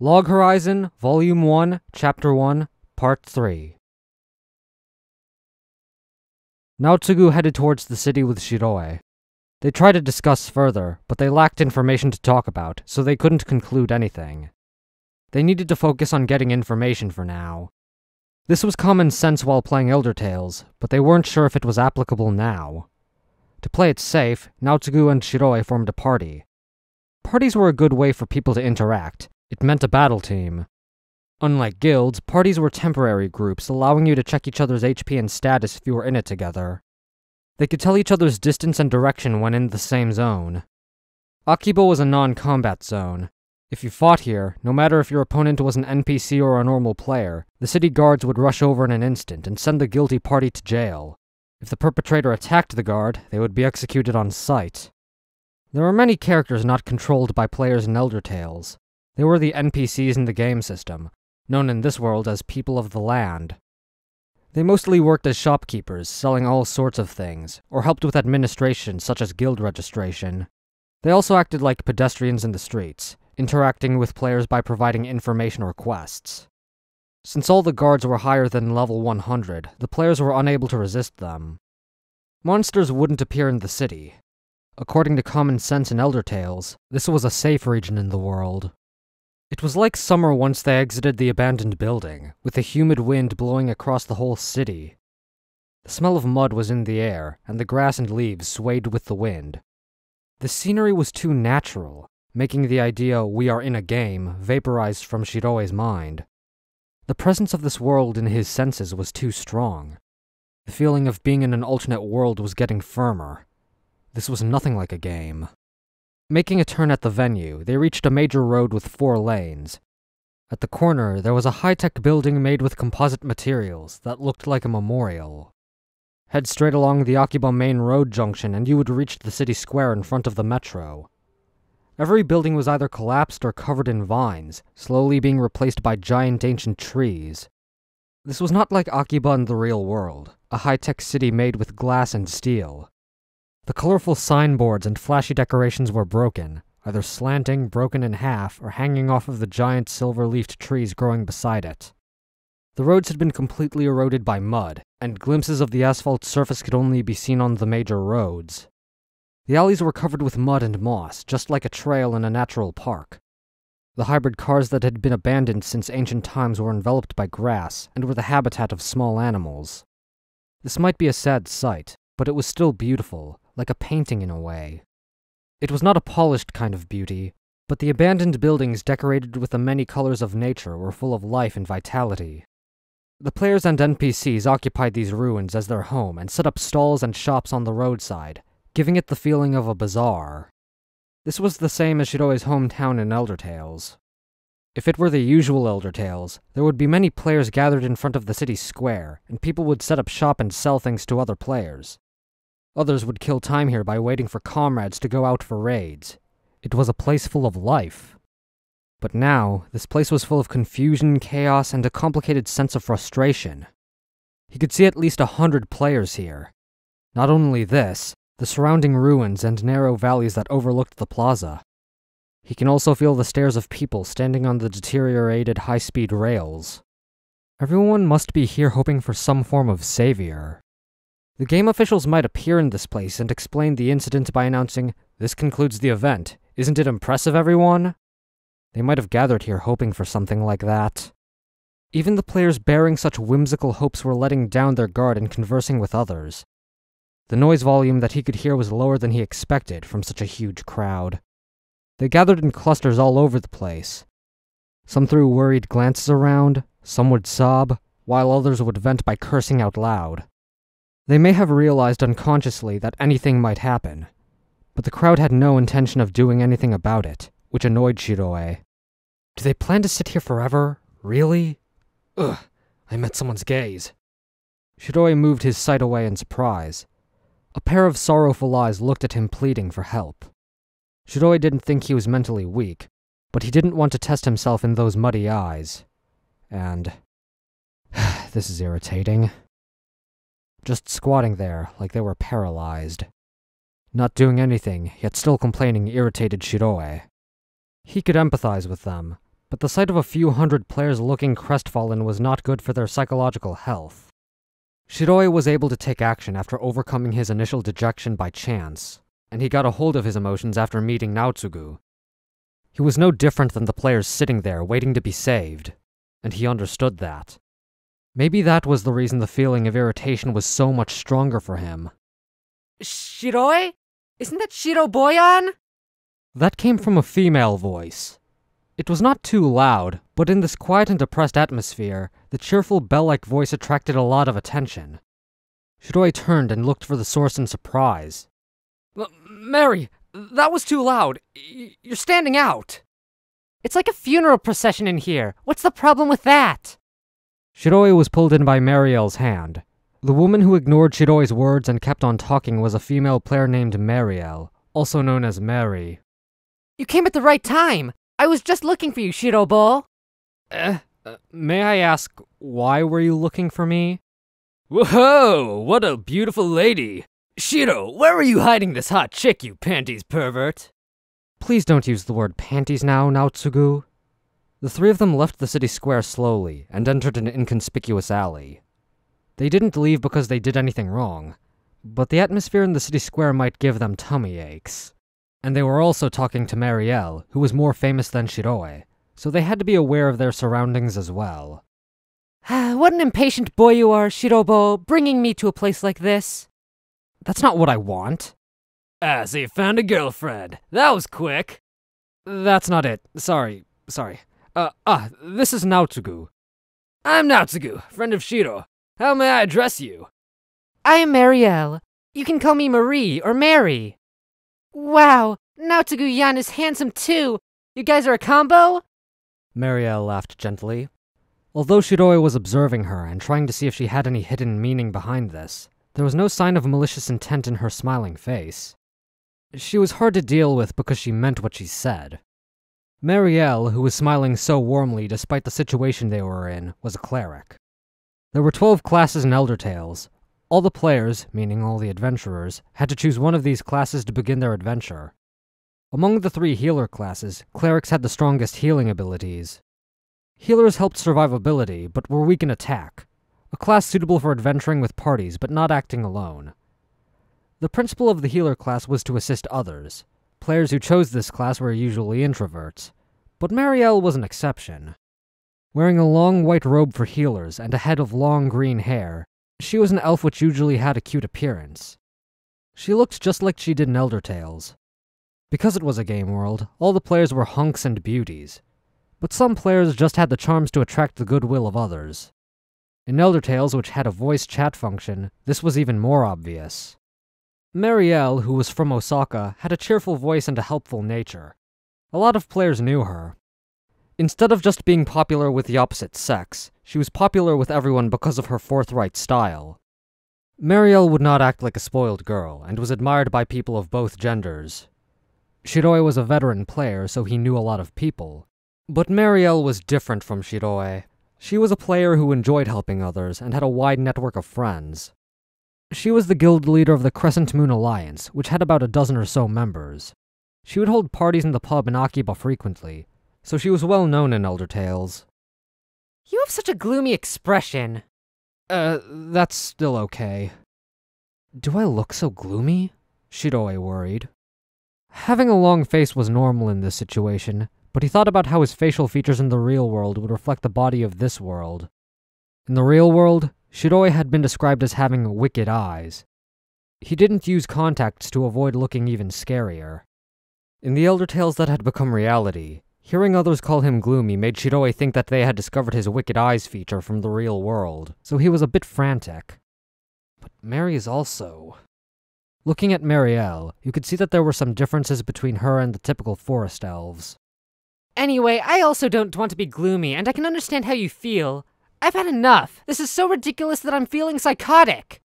Log Horizon, Volume 1, Chapter 1, Part 3. Naotsugu headed towards the city with Shiroe. They tried to discuss further, but they lacked information to talk about, so they couldn't conclude anything. They needed to focus on getting information for now. This was common sense while playing Elder Tales, but they weren't sure if it was applicable now. To play it safe, Naotsugu and Shiroe formed a party. Parties were a good way for people to interact. It meant a battle team. Unlike guilds, parties were temporary groups, allowing you to check each other's HP and status if you were in it together. They could tell each other's distance and direction when in the same zone. Akiba was a non-combat zone. If you fought here, no matter if your opponent was an NPC or a normal player, the city guards would rush over in an instant and send the guilty party to jail. If the perpetrator attacked the guard, they would be executed on sight. There were many characters not controlled by players in Elder Tales. They were the NPCs in the game system, known in this world as people of the land. They mostly worked as shopkeepers, selling all sorts of things, or helped with administration such as guild registration. They also acted like pedestrians in the streets, interacting with players by providing information or quests. Since all the guards were higher than level 100, the players were unable to resist them. Monsters wouldn't appear in the city. According to common sense in Elder Tales, this was a safe region in the world. It was like summer once they exited the abandoned building, with a humid wind blowing across the whole city. The smell of mud was in the air, and the grass and leaves swayed with the wind. The scenery was too natural, making the idea "we are in a game" vaporized from Shiroe's mind. The presence of this world in his senses was too strong. The feeling of being in an alternate world was getting firmer. This was nothing like a game. Making a turn at the venue, they reached a major road with 4 lanes. At the corner, there was a high-tech building made with composite materials that looked like a memorial. Head straight along the Akiba main road junction and you would reach the city square in front of the metro. Every building was either collapsed or covered in vines, slowly being replaced by giant ancient trees. This was not like Akiba in the real world, a high-tech city made with glass and steel. The colorful signboards and flashy decorations were broken, either slanting, broken in half, or hanging off of the giant silver-leafed trees growing beside it. The roads had been completely eroded by mud, and glimpses of the asphalt surface could only be seen on the major roads. The alleys were covered with mud and moss, just like a trail in a natural park. The hybrid cars that had been abandoned since ancient times were enveloped by grass, and were the habitat of small animals. This might be a sad sight, but it was still beautiful, like a painting in a way. It was not a polished kind of beauty, but the abandoned buildings decorated with the many colors of nature were full of life and vitality. The players and NPCs occupied these ruins as their home and set up stalls and shops on the roadside, giving it the feeling of a bazaar. This was the same as Shiroe's hometown in Elder Tales. If it were the usual Elder Tales, there would be many players gathered in front of the city square, and people would set up shop and sell things to other players. Others would kill time here by waiting for comrades to go out for raids. It was a place full of life. But now, this place was full of confusion, chaos, and a complicated sense of frustration. He could see at least 100 players here. Not only this, the surrounding ruins and narrow valleys that overlooked the plaza. He can also feel the stares of people standing on the deteriorated high-speed rails. Everyone must be here hoping for some form of savior. The game officials might appear in this place and explain the incident by announcing, "This concludes the event. Isn't it impressive, everyone?" They might have gathered here hoping for something like that. Even the players bearing such whimsical hopes were letting down their guard and conversing with others. The noise volume that he could hear was lower than he expected from such a huge crowd. They gathered in clusters all over the place. Some threw worried glances around, some would sob, while others would vent by cursing out loud. They may have realized unconsciously that anything might happen, but the crowd had no intention of doing anything about it, which annoyed Shiroe. Do they plan to sit here forever? Really? Ugh, I met someone's gaze. Shiroe moved his sight away in surprise. A pair of sorrowful eyes looked at him pleading for help. Shiroe didn't think he was mentally weak, but he didn't want to test himself in those muddy eyes. And... this is irritating. Just squatting there, like they were paralyzed. Not doing anything, yet still complaining irritated Shiroe. He could empathize with them, but the sight of a few hundred players looking crestfallen was not good for their psychological health. Shiroe was able to take action after overcoming his initial dejection by chance, and he got a hold of his emotions after meeting Naotsugu. He was no different than the players sitting there waiting to be saved, and he understood that. Maybe that was the reason the feeling of irritation was so much stronger for him. Shiroe? Isn't that Shido Boyan? That came from a female voice. It was not too loud, but in this quiet and depressed atmosphere, the cheerful bell-like voice attracted a lot of attention. Shiroe turned and looked for the source in surprise. Mary, that was too loud. You're standing out. It's like a funeral procession in here. What's the problem with that? Shiroe was pulled in by Maryelle's hand. The woman who ignored Shiroe's words and kept on talking was a female player named Maryelle, also known as Mary. You came at the right time. I was just looking for you, Shirobo. May I ask, why were you looking for me? Whoa, what a beautiful lady. Shido, where were you hiding this hot chick, you panties pervert? Please don't use the word panties now, Naotsugu. The three of them left the city square slowly and entered an inconspicuous alley. They didn't leave because they did anything wrong, but the atmosphere in the city square might give them tummy aches. And they were also talking to Maryelle, who was more famous than Shiroe, so they had to be aware of their surroundings as well. What an impatient boy you are, Shirobo, bringing me to a place like this. That's not what I want. So you found a girlfriend. That was quick. That's not it. Sorry. This is Naotsugu. I'm Naotsugu, friend of Shido. How may I address you? I am Maryelle. You can call me Marie or Mary. Wow, Naotsugu-yan is handsome too. You guys are a combo? Maryelle laughed gently. Although Shiroe was observing her and trying to see if she had any hidden meaning behind this, there was no sign of malicious intent in her smiling face. She was hard to deal with because she meant what she said. Maryelle, who was smiling so warmly despite the situation they were in, was a cleric. There were 12 classes in Elder Tales. All the players, meaning all the adventurers, had to choose one of these classes to begin their adventure. Among the 3 healer classes, clerics had the strongest healing abilities. Healers helped survivability, but were weak in attack, a class suitable for adventuring with parties but not acting alone. The principle of the healer class was to assist others. Players who chose this class were usually introverts, but Maryelle was an exception. Wearing a long white robe for healers and a head of long green hair, she was an elf which usually had a cute appearance. She looked just like she did in Elder Tales. Because it was a game world, all the players were hunks and beauties, but some players just had the charms to attract the goodwill of others. In Elder Tales, which had a voice chat function, this was even more obvious. Maryelle, who was from Osaka, had a cheerful voice and a helpful nature. A lot of players knew her. Instead of just being popular with the opposite sex, she was popular with everyone because of her forthright style. Maryelle would not act like a spoiled girl, and was admired by people of both genders. Shiroe was a veteran player, so he knew a lot of people. But Maryelle was different from Shiroe. She was a player who enjoyed helping others, and had a wide network of friends. She was the guild leader of the Crescent Moon Alliance, which had about a dozen or so members. She would hold parties in the pub in Akiba frequently, so she was well known in Elder Tales. You have such a gloomy expression. That's still okay. Do I look so gloomy? Shiroe worried. Having a long face was normal in this situation, but he thought about how his facial features in the real world would reflect the body of this world. In the real world, Shiroe had been described as having wicked eyes. He didn't use contacts to avoid looking even scarier. In the Elder Tales that had become reality, hearing others call him gloomy made Shiroe think that they had discovered his wicked eyes feature from the real world, so he was a bit frantic. But Mary is also... Looking at Maryelle, you could see that there were some differences between her and the typical forest elves. Anyway, I also don't want to be gloomy, and I can understand how you feel. I've had enough. This is so ridiculous that I'm feeling psychotic.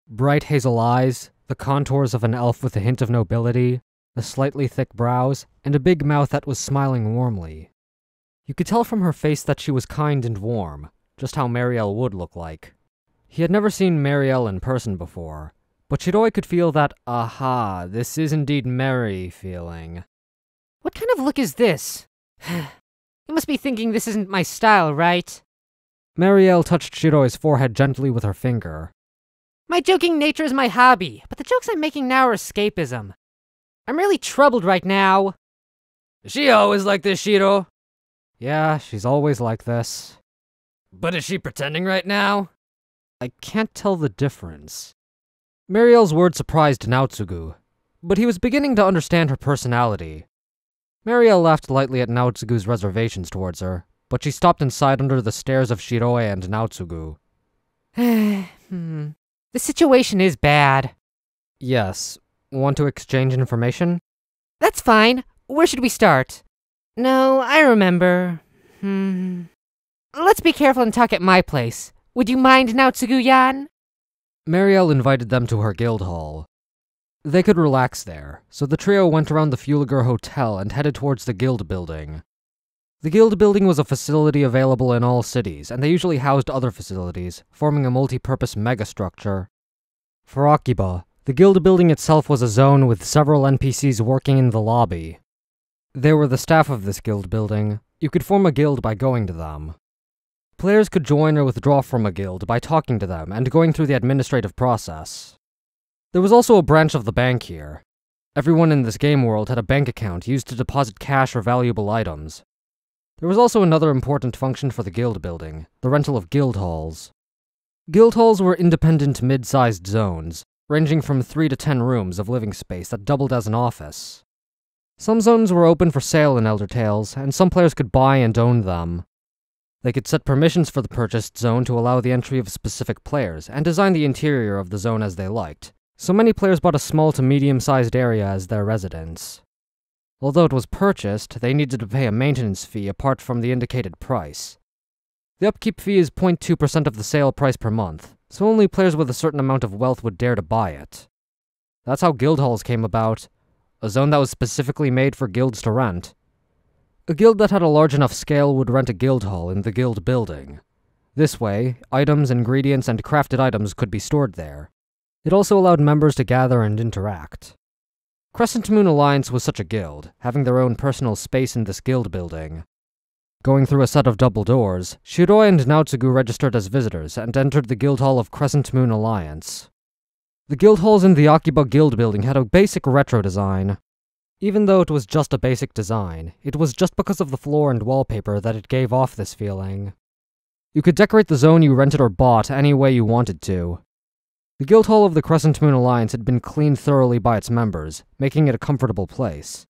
Bright hazel eyes, the contours of an elf with a hint of nobility, the slightly thick brows, and a big mouth that was smiling warmly. You could tell from her face that she was kind and warm, just how Maryelle would look like. He had never seen Maryelle in person before, but Shiroe could feel that, aha, this is indeed Mary feeling. What kind of look is this? You must be thinking this isn't my style, right? Maryelle touched Shiroe's forehead gently with her finger. My joking nature is my hobby, but the jokes I'm making now are escapism. I'm really troubled right now. Is she always like this, Shido? Yeah, she's always like this. But is she pretending right now? I can't tell the difference. Maryelle's words surprised Naotsugu, but he was beginning to understand her personality. Maryelle laughed lightly at Naotsugu's reservations towards her, but she stopped inside under the stares of Shiroe and Naotsugu. The situation is bad. Yes. Want to exchange information? That's fine. Where should we start? No, I remember. Let's be careful and talk at my place. Would you mind, Naotsugu-yan? Maryelle invited them to her guild hall. They could relax there, so the trio went around the Fuliger Hotel and headed towards the guild building. The guild building was a facility available in all cities, and they usually housed other facilities, forming a multi-purpose megastructure. For Akiba, the guild building itself was a zone with several NPCs working in the lobby. They were the staff of this guild building. You could form a guild by going to them. Players could join or withdraw from a guild by talking to them and going through the administrative process. There was also a branch of the bank here. Everyone in this game world had a bank account used to deposit cash or valuable items. There was also another important function for the guild building, the rental of guild halls. Guild halls were independent mid-sized zones, ranging from 3 to 10 rooms of living space that doubled as an office. Some zones were open for sale in Elder Tales, and some players could buy and own them. They could set permissions for the purchased zone to allow the entry of specific players, and design the interior of the zone as they liked, so many players bought a small to medium-sized area as their residence. Although it was purchased, they needed to pay a maintenance fee apart from the indicated price. The upkeep fee is 0.2% of the sale price per month, so only players with a certain amount of wealth would dare to buy it. That's how guild halls came about, a zone that was specifically made for guilds to rent. A guild that had a large enough scale would rent a guild hall in the guild building. This way, items, ingredients, and crafted items could be stored there. It also allowed members to gather and interact. Crescent Moon Alliance was such a guild, having their own personal space in this guild building. Going through a set of double doors, Shiroe and Naotsugu registered as visitors and entered the guild hall of Crescent Moon Alliance. The guild halls in the Akiba guild building had a basic retro design. Even though it was just a basic design, it was just because of the floor and wallpaper that it gave off this feeling. You could decorate the zone you rented or bought any way you wanted to. The guild hall of the Crescent Moon Alliance had been cleaned thoroughly by its members, making it a comfortable place.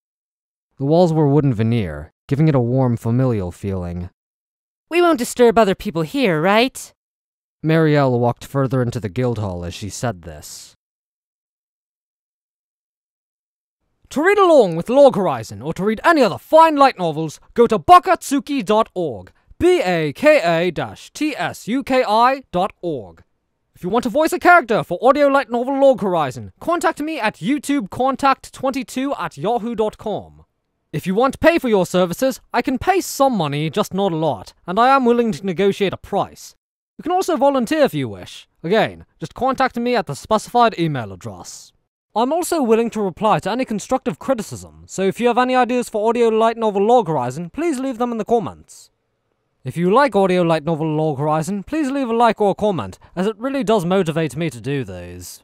The walls were wooden veneer, giving it a warm, familial feeling. We won't disturb other people here, right? Maryelle walked further into the guild hall as she said this. To read along with Log Horizon, or to read any other fine light novels, go to Baka-Tsuki.org, Baka-Tsuki.org. If you want to voice a character for audio light novel Log Horizon, contact me at youtubecontact22@yahoo.com. If you want to pay for your services, I can pay some money, just not a lot, and I am willing to negotiate a price. You can also volunteer if you wish. Again, just contact me at the specified email address. I'm also willing to reply to any constructive criticism, so if you have any ideas for audio light novel Log Horizon, please leave them in the comments. If you like audio light novel Log Horizon, please leave a like or a comment, as it really does motivate me to do these.